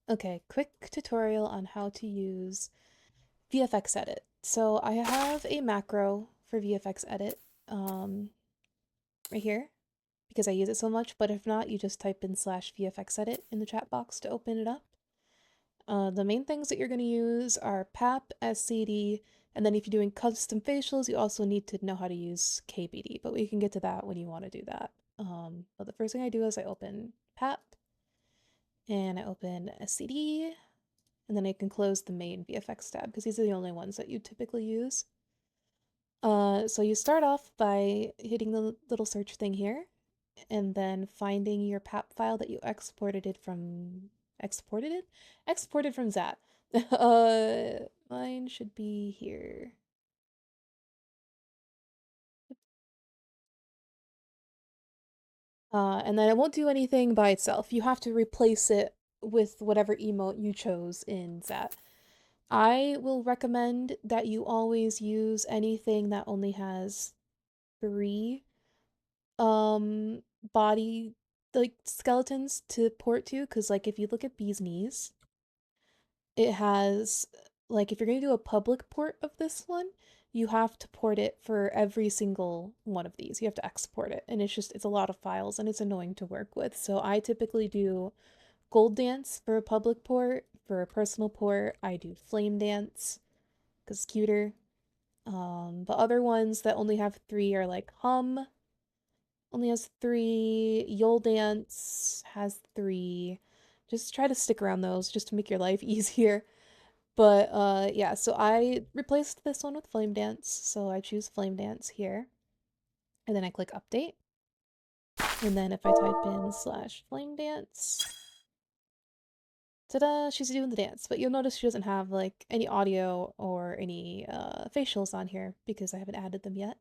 Okay, quick tutorial on how to use VFX Edit. So I have a macro for VFX Edit right here because I use it so much, but if not, you just type in slash VFX Edit in the chat box to open it up. The main things that you're going to use are PAP, SCD, and then if you're doing custom facials, you also need to know how to use KBD, but we can get to that when you want to do that. But the first thing I do is I open PAP and I open SCD, and then I can close the main VFX tab because these are the only ones that you typically use. So you start off by hitting the little search thing here, and then finding your PAP file that you exported from Zat. Mine should be here. And then it won't do anything by itself. You have to replace it with whatever emote you chose in Zat. I will recommend that you always use anything that only has three um body like skeletons to port to, because like if you look at Bee's Knees, it has like if you're going to do a public port of this one, you have to port it for every single one of these. You have to export it, and it's a lot of files and it's annoying to work with. So I typically do Gold Dance for a public port. For a personal port, I do Flame Dance because it's cuter. The other ones that only have three are like Hum only has three, Yole Dance has three. Just try to stick around those just to make your life easier. But yeah, so I replaced this one with Flame Dance, so I choose Flame Dance here. And then I click update. And then if I type in slash flame dance, ta-da, she's doing the dance. But you'll notice she doesn't have like any audio or any facials on here because I haven't added them yet.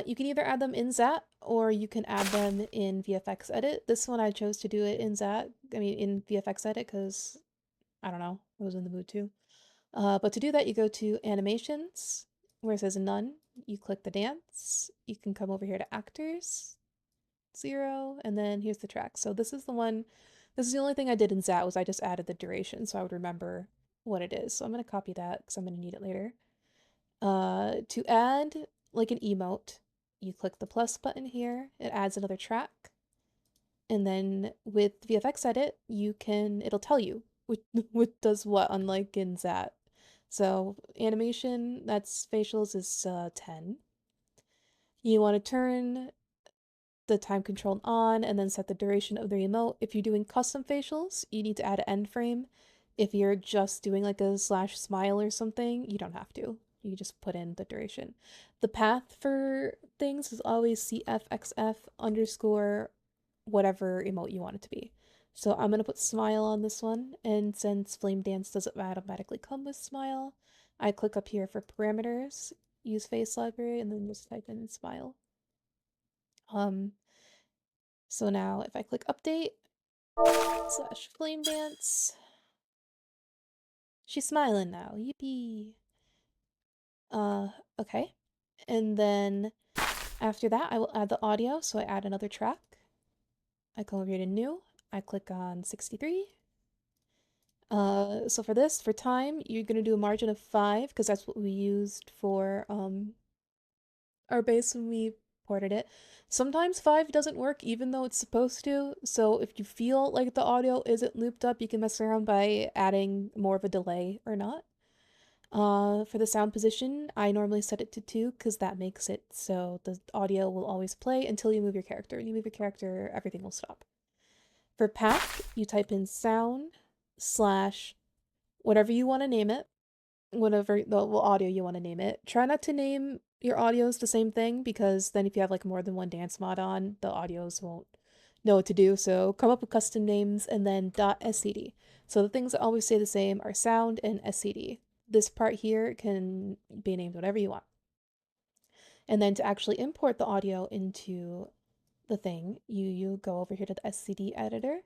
You can either add them in Zat or you can add them in VFX Edit. This one I chose to do it in in VFX Edit because, I don't know, I was in the mood to. But to do that, you go to Animations, where it says None. You click the dance. You can come over here to Actors, 0, and then here's the track. So this is the only thing I did in Zat was I just added the duration so I would remember what it is. So I'm going to copy that because I'm going to need it later. To add like an emote, you click the plus button here. It adds another track. And then with VFX Edit, it'll tell you what does what, unlike in Zat. So animation, that's facials is 10. You want to turn the time control on and then set the duration of the emote. If you're doing custom facials, you need to add an end frame. If you're just doing like a slash smile or something, you don't have to. You just put in the duration. The path for things is always CFXF underscore whatever emote you want it to be. So I'm gonna put smile on this one, and since Flame Dance doesn't automatically come with smile, I click up here for parameters, use face library, and then just type in smile. Um, so now if I click update slash flame dance, she's smiling now. Yippee. Uh, okay. And then after that, I will add the audio. So I add another track. I come over here to new. I click on 63. So for this, for time, you're gonna do a margin of 5 because that's what we used for our base when we ported it. Sometimes 5 doesn't work even though it's supposed to, so if you feel like the audio isn't looped up, you can mess around by adding more of a delay or not. For the sound position, I normally set it to 2 because that makes it so the audio will always play until you move your character. When you move your character, everything will stop. For pack, you type in sound slash whatever you want to name it, whatever the audio you want to name it. Try not to name your audios the same thing because then if you have like more than one dance mod on, the audios won't know what to do. So come up with custom names and then .scd. So the things that always stay the same are sound and scd. This part here can be named whatever you want. And then to actually import the audio into the thing, you go over here to the scd editor.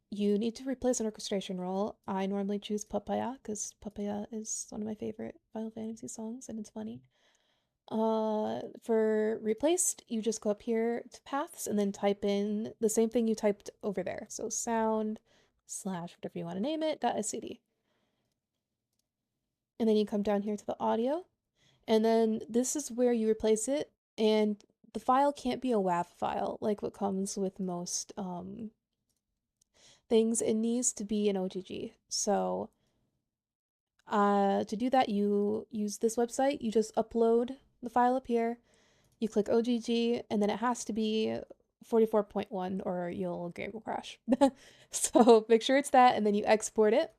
You need to replace an orchestration role. I normally choose Papaya because Papaya is one of my favorite Final Fantasy songs and it's funny. For replaced, you just go up here to paths and then type in the same thing you typed over there. So sound slash whatever you want to name it, .scd. And then you come down here to the audio, and then this is where you replace it, and the file can't be a WAV file like what comes with most things. It needs to be an OGG. So to do that, you use this website. You just upload the file up here. You click OGG, and then it has to be 44.1 or your game will crash. So make sure it's that, and then you export it.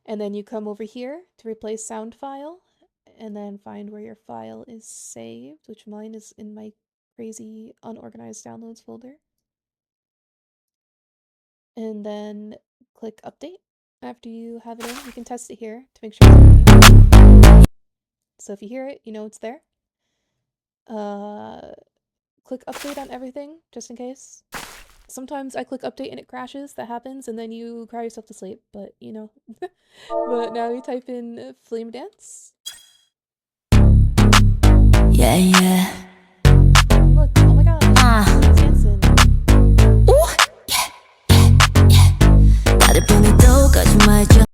And then you come over here to replace sound file, and then find where your file is saved, which mine is in my crazy unorganized downloads folder. And then click update. After you have it in, you can test it here to make sure it's working. So if you hear it, you know it's there. Click update on everything, just in case. Sometimes I click update and it crashes, that happens, and then you cry yourself to sleep, but you know. But now you type in Flame Dance. Yeah, yeah. Look, oh my god, he's dancing. Ooh, yeah, yeah, yeah. 나를 보내도 거짓말이죠.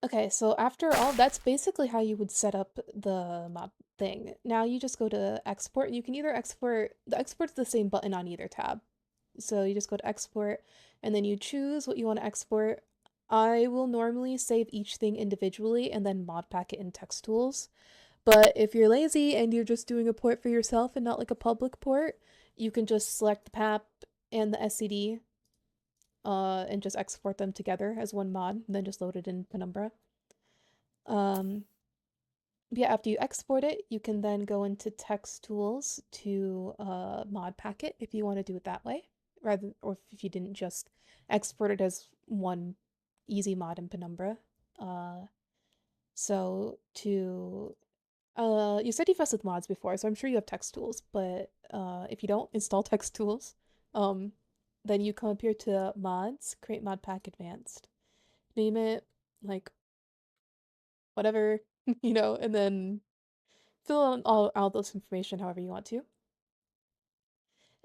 Okay, so after all, that's basically how you would set up the mod thing. Now you just go to export. You can either export, the export's the same button on either tab. So you just go to export and then you choose what you want to export. I will normally save each thing individually and then mod pack it in text tools. But if you're lazy and you're just doing a port for yourself and not like a public port, you can just select the PAP and the SCD and just export them together as one mod, and then just load it in Penumbra. Yeah, after you export it, you can then go into text tools to mod pack it if you want to do it that way, rather, or if you didn't just export it as one easy mod in Penumbra. So to you said you've messed with mods before, so I'm sure you have text tools, but if you don't, install text tools. Um, then you come up here to mods, create mod pack advanced. Name it like whatever, and then fill in all this information however you want to.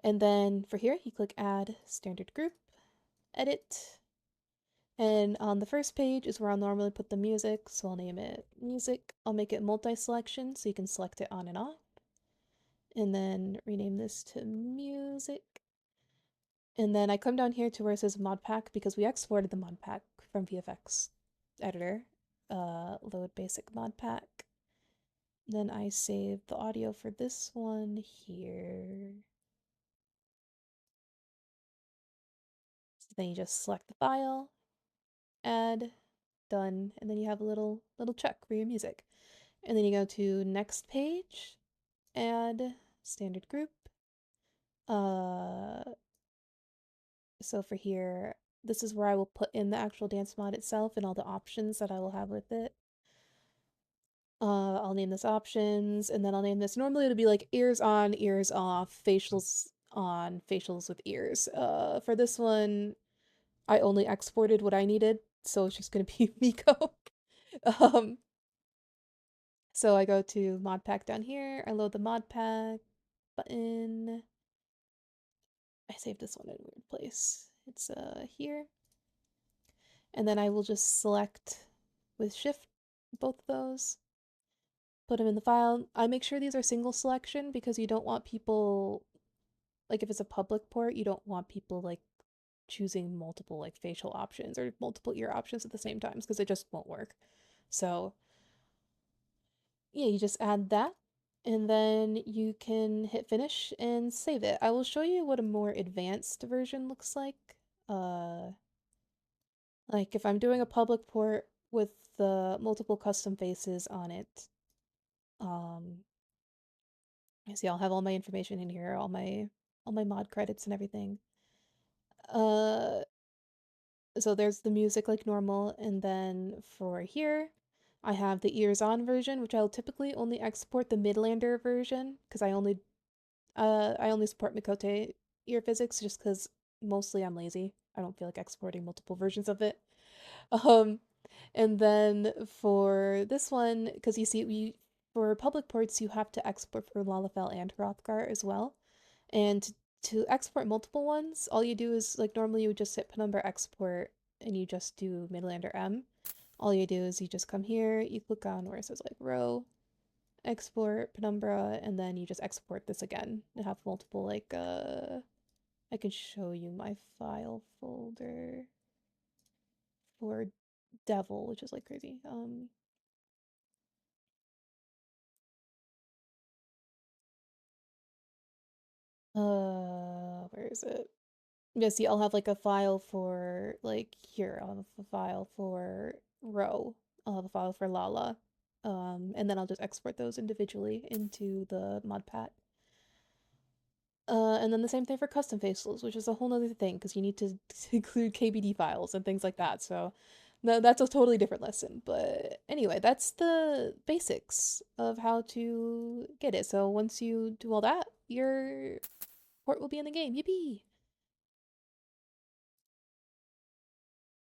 And then for here, you click add standard group, edit, and on the first page is where I'll normally put the music, so I'll name it music. I'll make it multi-selection so you can select it on and off. And then rename this to music. And then I come down here to where it says mod pack because we exported the mod pack from VFX editor. Load basic mod pack. Then I save the audio for this one here. So then you just select the file, add, done, and then you have a little check for your music. And then you go to next page, add standard group. So for here, this is where I will put in the actual dance mod itself and all the options that I will have with it. I'll name this options, and then I'll name this. Normally it'll be like ears on, ears off, facials on, facials with ears. For this one, I only exported what I needed, so it's just gonna be Miko. um, so I go to mod pack down here. I load the mod pack button. I saved this one in a weird place. It's here. And then I will just select with shift both of those, put them in the file. I make sure these are single selection because you don't want people, like if it's a public port, you don't want people like choosing multiple like facial options or multiple ear options at the same time because it just won't work. So yeah, you just add that and then you can hit finish and save it. I will show you what a more advanced version looks like. Like if I'm doing a public port with the multiple custom faces on it, you see I'll have all my information in here, all my mod credits and everything. Uh, so there's the music like normal, and then for here, I have the ears on version, which I'll typically only export the Midlander version because I only support Mikote ear physics just because mostly I'm lazy. I don't feel like exporting multiple versions of it. Um, and then for this one, because you see, for public ports, you have to export for Lalafell and Hrothgar as well. And To export multiple ones, all you do is, like, normally you would just hit penumbra export and you just do Midlander M. All you do is you just come here, you click on where it says like row, export, penumbra, and then you just export this again and have multiple, like, I can show you my file folder for Devil, which is like crazy. Where is it? Yeah, see, I'll have like a file for like here. I'll have a file for row. I'll have a file for Lala. And then I'll just export those individually into the modpat. And then the same thing for custom facials, which is a whole nother thing because you need to include KBD files and things like that. So no, that's a totally different lesson. But anyway, that's the basics of how to get it. So once you do all that, your port will be in the game. Yippee!